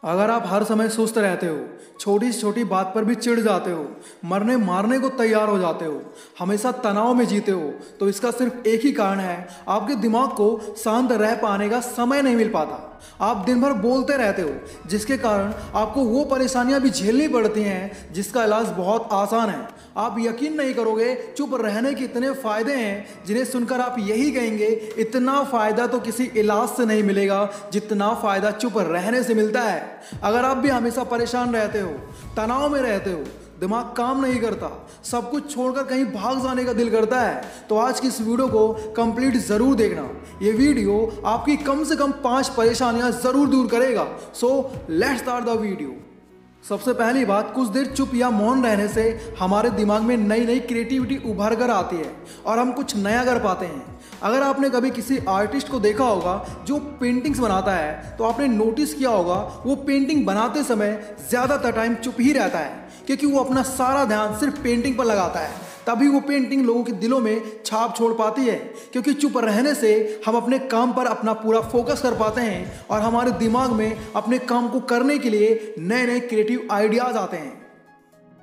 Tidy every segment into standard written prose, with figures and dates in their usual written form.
अगर आप हर समय सुस्त रहते हो, छोटी से छोटी बात पर भी चिढ़ जाते हो, मरने मारने को तैयार हो जाते हो, हमेशा तनाव में जीते हो, तो इसका सिर्फ एक ही कारण है, आपके दिमाग को शांत रह पाने का समय नहीं मिल पाता। आप दिन भर बोलते रहते हो, जिसके कारण आपको वो परेशानियां भी झेलनी पड़ती हैं जिसका इलाज बहुत आसान है। आप यकीन नहीं करोगे चुप रहने के इतने फायदे हैं जिन्हें सुनकर आप यही कहेंगे इतना फायदा तो किसी इलाज से नहीं मिलेगा जितना फायदा चुप रहने से मिलता है। अगर आप भी हमेशा परेशान रहते हो, तनाव में रहते हो, दिमाग काम नहीं करता, सब कुछ छोड़कर कहीं भाग जाने का दिल करता है, तो आज की इस वीडियो को कंप्लीट जरूर देखना। ये वीडियो आपकी कम से कम 5 परेशानियां जरूर दूर करेगा। So let's start the video. सबसे पहली बात, कुछ देर चुप या मौन रहने से हमारे दिमाग में नई नई क्रिएटिविटी उभर कर आती है और हम कुछ नया कर पाते हैं। अगर आपने कभी किसी आर्टिस्ट को देखा होगा जो पेंटिंग्स बनाता है, तो आपने नोटिस किया होगा वो पेंटिंग बनाते समय ज़्यादातर टाइम चुप ही रहता है, क्योंकि वो अपना सारा ध्यान सिर्फ पेंटिंग पर लगाता है। तभी वो पेंटिंग लोगों के दिलों में छाप छोड़ पाती है, क्योंकि चुप रहने से हम अपने काम पर अपना पूरा फोकस कर पाते हैं और हमारे दिमाग में अपने काम को करने के लिए नए नए क्रिएटिव आइडियाज आते हैं।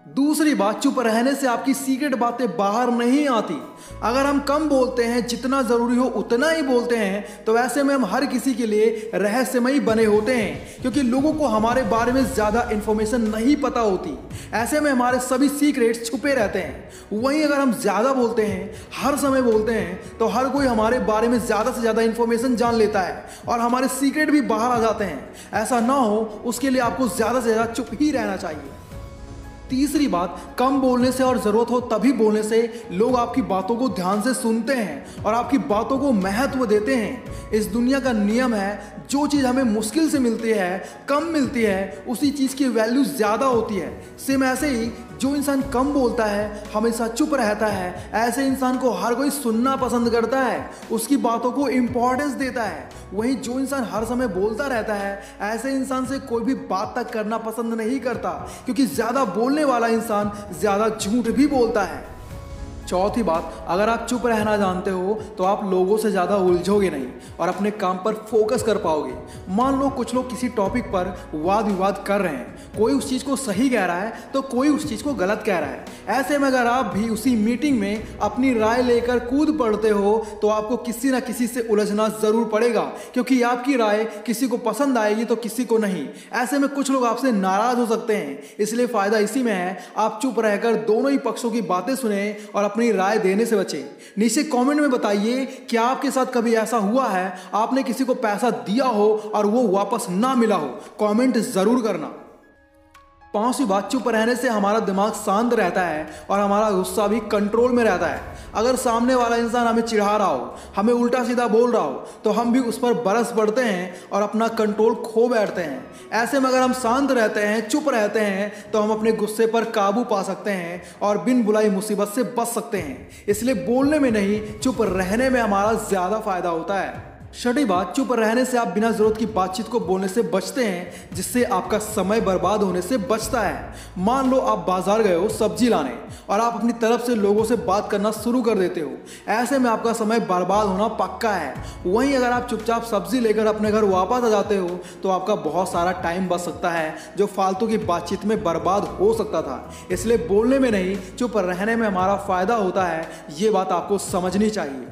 दूसरी बात, चुप रहने से आपकी सीक्रेट बातें बाहर नहीं आती। अगर हम कम बोलते हैं, जितना ज़रूरी हो उतना ही बोलते हैं, तो ऐसे में हम हर किसी के लिए रहस्यमयी बने होते हैं, क्योंकि लोगों को हमारे बारे में ज़्यादा इन्फॉर्मेशन नहीं पता होती। ऐसे में हमारे सभी सीक्रेट्स छुपे रहते हैं। वहीं अगर हम ज़्यादा बोलते हैं, हर समय बोलते हैं, तो हर कोई हमारे बारे में ज़्यादा से ज़्यादा इन्फॉर्मेशन जान लेता है और हमारे सीक्रेट भी बाहर आ जाते हैं। ऐसा ना हो, उसके लिए आपको ज़्यादा से ज़्यादा चुप ही रहना चाहिए। तीसरी बात, कम बोलने से और ज़रूरत हो तभी बोलने से लोग आपकी बातों को ध्यान से सुनते हैं और आपकी बातों को महत्व देते हैं। इस दुनिया का नियम है, जो चीज़ हमें मुश्किल से मिलती है, कम मिलती है, उसी चीज़ की वैल्यू ज़्यादा होती है। सेम ऐसे ही जो इंसान कम बोलता है, हमेशा चुप रहता है, ऐसे इंसान को हर कोई सुनना पसंद करता है, उसकी बातों को इम्पोर्टेंस देता है। वहीं जो इंसान हर समय बोलता रहता है, ऐसे इंसान से कोई भी बात तक करना पसंद नहीं करता, क्योंकि ज़्यादा बोलने वाला इंसान ज़्यादा झूठ भी बोलता है। चौथी बात, अगर आप चुप रहना जानते हो तो आप लोगों से ज़्यादा उलझोगे नहीं और अपने काम पर फोकस कर पाओगे। मान लो कुछ लोग किसी टॉपिक पर वाद विवाद कर रहे हैं, कोई उस चीज़ को सही कह रहा है तो कोई उस चीज़ को गलत कह रहा है। ऐसे में अगर आप भी उसी मीटिंग में अपनी राय लेकर कूद पड़ते हो, तो आपको किसी ना किसी से उलझना ज़रूर पड़ेगा, क्योंकि आपकी राय किसी को पसंद आएगी तो किसी को नहीं। ऐसे में कुछ लोग आपसे नाराज़ हो सकते हैं। इसलिए फ़ायदा इसी में है, आप चुप रहकर दोनों ही पक्षों की बातें सुने और अपनी राय देने से बचें। नीचे कमेंट में बताइए कि आपके साथ कभी ऐसा हुआ है, आपने किसी को पैसा दिया हो और वो वापस ना मिला हो। कमेंट जरूर करना। 5वीं बात, चुप रहने से हमारा दिमाग शांत रहता है और हमारा गुस्सा भी कंट्रोल में रहता है। अगर सामने वाला इंसान हमें चिढ़ा रहा हो, हमें उल्टा सीधा बोल रहा हो, तो हम भी उस पर बरस पड़ते हैं और अपना कंट्रोल खो बैठते हैं। ऐसे में अगर हम शांत रहते हैं, चुप रहते हैं, तो हम अपने गुस्से पर काबू पा सकते हैं और बिन बुलाई मुसीबत से बच सकते हैं। इसलिए बोलने में नहीं, चुप रहने में हमारा ज़्यादा फायदा होता है। 6ठी बात, चुप रहने से आप बिना जरूरत की बातचीत को बोलने से बचते हैं, जिससे आपका समय बर्बाद होने से बचता है। मान लो आप बाजार गए हो सब्जी लाने और आप अपनी तरफ से लोगों से बात करना शुरू कर देते हो। ऐसे में आपका समय बर्बाद होना पक्का है। वहीं अगर आप चुपचाप सब्जी लेकर अपने घर वापस आ जाते हो, तो आपका बहुत सारा टाइम बच सकता है, जो फालतू की बातचीत में बर्बाद हो सकता था। इसलिए बोलने में नहीं, चुप रहने में हमारा फायदा होता है। ये बात आपको समझनी चाहिए।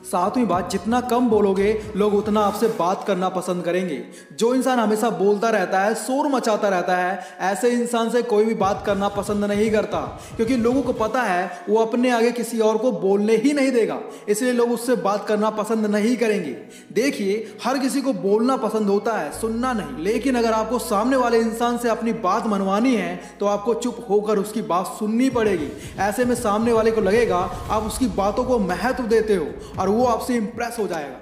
7वीं बात, जितना कम बोलोगे लोग उतना आपसे बात करना पसंद करेंगे। जो इंसान हमेशा बोलता रहता है, शोर मचाता रहता है, ऐसे इंसान से कोई भी बात करना पसंद नहीं करता, क्योंकि लोगों को पता है वो अपने आगे किसी और को बोलने ही नहीं देगा। इसलिए लोग उससे बात करना पसंद नहीं करेंगे। देखिए, हर किसी को बोलना पसंद होता है, सुनना नहीं। लेकिन अगर आपको सामने वाले इंसान से अपनी बात मनवानी है, तो आपको चुप होकर उसकी बात सुननी पड़ेगी। ऐसे में सामने वाले को लगेगा आप उसकी बातों को महत्व देते हो और वो आपसे इंप्रेस हो जाएगा।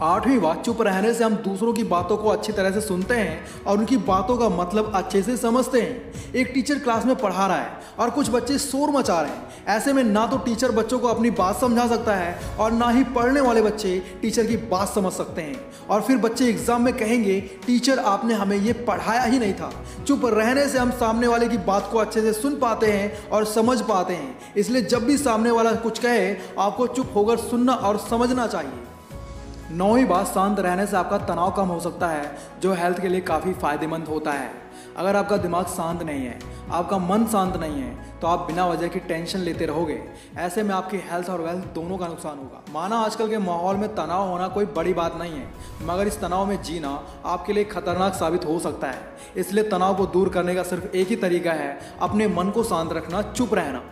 8वीं बात, चुप रहने से हम दूसरों की बातों को अच्छी तरह से सुनते हैं और उनकी बातों का मतलब अच्छे से समझते हैं। एक टीचर क्लास में पढ़ा रहा है और कुछ बच्चे शोर मचा रहे हैं। ऐसे में ना तो टीचर बच्चों को अपनी बात समझा सकता है और ना ही पढ़ने वाले बच्चे टीचर की बात समझ सकते हैं, और फिर बच्चे एग्जाम में कहेंगे टीचर आपने हमें ये पढ़ाया ही नहीं था। चुप रहने से हम सामने वाले की बात को अच्छे से सुन पाते हैं और समझ पाते हैं। इसलिए जब भी सामने वाला कुछ कहे, आपको चुप होकर सुनना और समझना चाहिए। नौवीं बात, शांत रहने से आपका तनाव कम हो सकता है, जो हेल्थ के लिए काफ़ी फायदेमंद होता है। अगर आपका दिमाग शांत नहीं है, आपका मन शांत नहीं है, तो आप बिना वजह की टेंशन लेते रहोगे। ऐसे में आपकी हेल्थ और वेल्थ दोनों का नुकसान होगा। माना आजकल के माहौल में तनाव होना कोई बड़ी बात नहीं है, मगर इस तनाव में जीना आपके लिए खतरनाक साबित हो सकता है। इसलिए तनाव को दूर करने का सिर्फ एक ही तरीका है, अपने मन को शांत रखना, चुप रहना।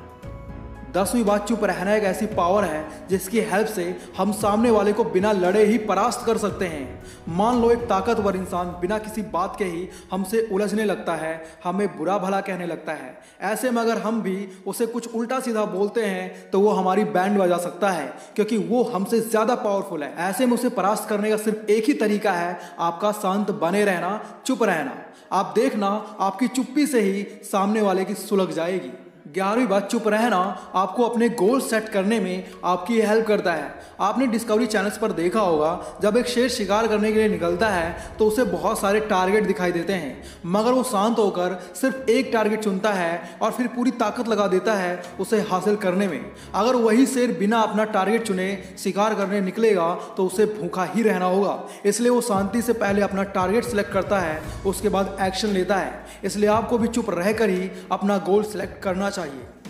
10वीं बात, चुप रहना एक ऐसी पावर है जिसकी हेल्प से हम सामने वाले को बिना लड़े ही परास्त कर सकते हैं। मान लो एक ताकतवर इंसान बिना किसी बात के ही हमसे उलझने लगता है, हमें बुरा भला कहने लगता है। ऐसे में अगर हम भी उसे कुछ उल्टा सीधा बोलते हैं तो वो हमारी बैंड बजा सकता है, क्योंकि वो हमसे ज़्यादा पावरफुल है। ऐसे में उसे परास्त करने का सिर्फ एक ही तरीका है, आपका शांत बने रहना, चुप रहना। आप देखना, आपकी चुप्पी से ही सामने वाले की सुलग जाएगी। 11वीं बात, चुप रहना आपको अपने गोल सेट करने में आपकी हेल्प करता है। आपने डिस्कवरी चैनल्स पर देखा होगा, जब एक शेर शिकार करने के लिए निकलता है तो उसे बहुत सारे टारगेट दिखाई देते हैं, मगर वो शांत होकर सिर्फ एक टारगेट चुनता है और फिर पूरी ताकत लगा देता है उसे हासिल करने में। अगर वही शेर बिना अपना टारगेट चुने शिकार करने निकलेगा तो उसे भूखा ही रहना होगा। इसलिए वो शांति से पहले अपना टारगेट सेलेक्ट करता है, उसके बाद एक्शन लेता है। इसलिए आपको भी चुप रहकर ही अपना गोल सेलेक्ट करना चाहिए।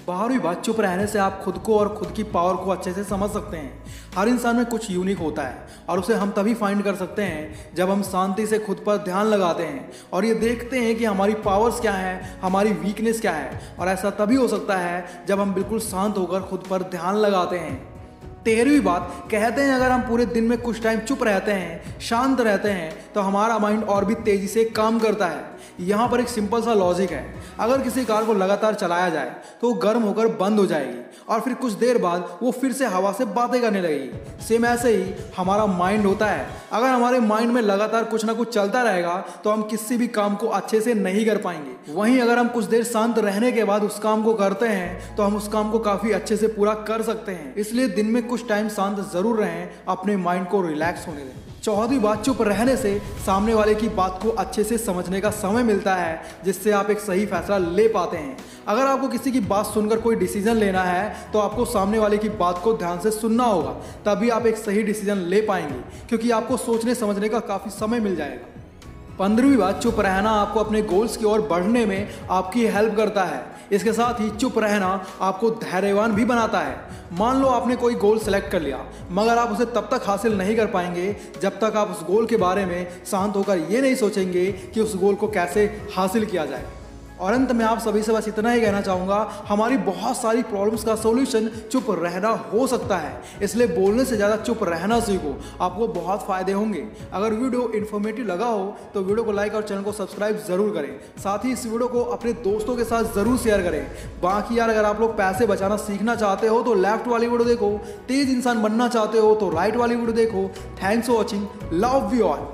12वीं बात, चुप रहने से आप खुद को और खुद की पावर को अच्छे से समझ सकते हैं। हर इंसान में कुछ यूनिक होता है और उसे हम तभी फाइंड कर सकते हैं जब हम शांति से खुद पर ध्यान लगाते हैं और ये देखते हैं कि हमारी पावर्स क्या है, हमारी वीकनेस क्या है। और ऐसा तभी हो सकता है जब हम बिल्कुल शांत होकर खुद पर ध्यान लगाते हैं। 13वीं बात, कहते हैं अगर हम पूरे दिन में कुछ टाइम चुप रहते हैं, शांत रहते हैं, तो हमारा माइंड और भी तेजी से काम करता है। यहाँ पर एक सिंपल सा लॉजिक है, अगर किसी कार को लगातार चलाया जाए तो वो गर्म होकर बंद हो जाएगी और फिर कुछ देर बाद वो फिर से हवा से बातें करने लगेगी। सेम ऐसे ही हमारा माइंड होता है, अगर हमारे माइंड में लगातार कुछ ना कुछ चलता रहेगा तो हम किसी भी काम को अच्छे से नहीं कर पाएंगे। वहीं अगर हम कुछ देर शांत रहने के बाद उस काम को करते हैं तो हम उस काम को काफी अच्छे से पूरा कर सकते हैं। इसलिए दिन में कुछ टाइम शांत जरूर रहें, अपने माइंड को रिलैक्स होने दें। 14वीं बात, चुप रहने से सामने वाले की बात को अच्छे से समझने का समय मिलता है, जिससे आप एक सही फैसला ले पाते हैं। अगर आपको किसी की बात सुनकर कोई डिसीजन लेना है तो आपको सामने वाले की बात को ध्यान से सुनना होगा, तभी आप एक सही डिसीजन ले पाएंगे, क्योंकि आपको सोचने समझने का काफ़ी समय मिल जाएगा। 15वीं बात, चुप रहना आपको अपने गोल्स की ओर बढ़ने में आपकी हेल्प करता है। इसके साथ ही चुप रहना आपको धैर्यवान भी बनाता है। मान लो आपने कोई गोल सेलेक्ट कर लिया, मगर आप उसे तब तक हासिल नहीं कर पाएंगे जब तक आप उस गोल के बारे में शांत होकर ये नहीं सोचेंगे कि उस गोल को कैसे हासिल किया जाए। और अंत में आप सभी से बस इतना ही कहना चाहूँगा, हमारी बहुत सारी प्रॉब्लम्स का सोल्यूशन चुप रहना हो सकता है। इसलिए बोलने से ज़्यादा चुप रहना सीखो, आपको बहुत फ़ायदे होंगे। अगर वीडियो इन्फॉर्मेटिव लगा हो तो वीडियो को लाइक और चैनल को सब्सक्राइब ज़रूर करें। साथ ही इस वीडियो को अपने दोस्तों के साथ ज़रूर शेयर करें। बाकी यार, अगर आप लोग पैसे बचाना सीखना चाहते हो तो लेफ्ट वाली वीडियो देखो, तेज़ इंसान बनना चाहते हो तो राइट वाली वीडियो देखो। Thanks for watching, love you all.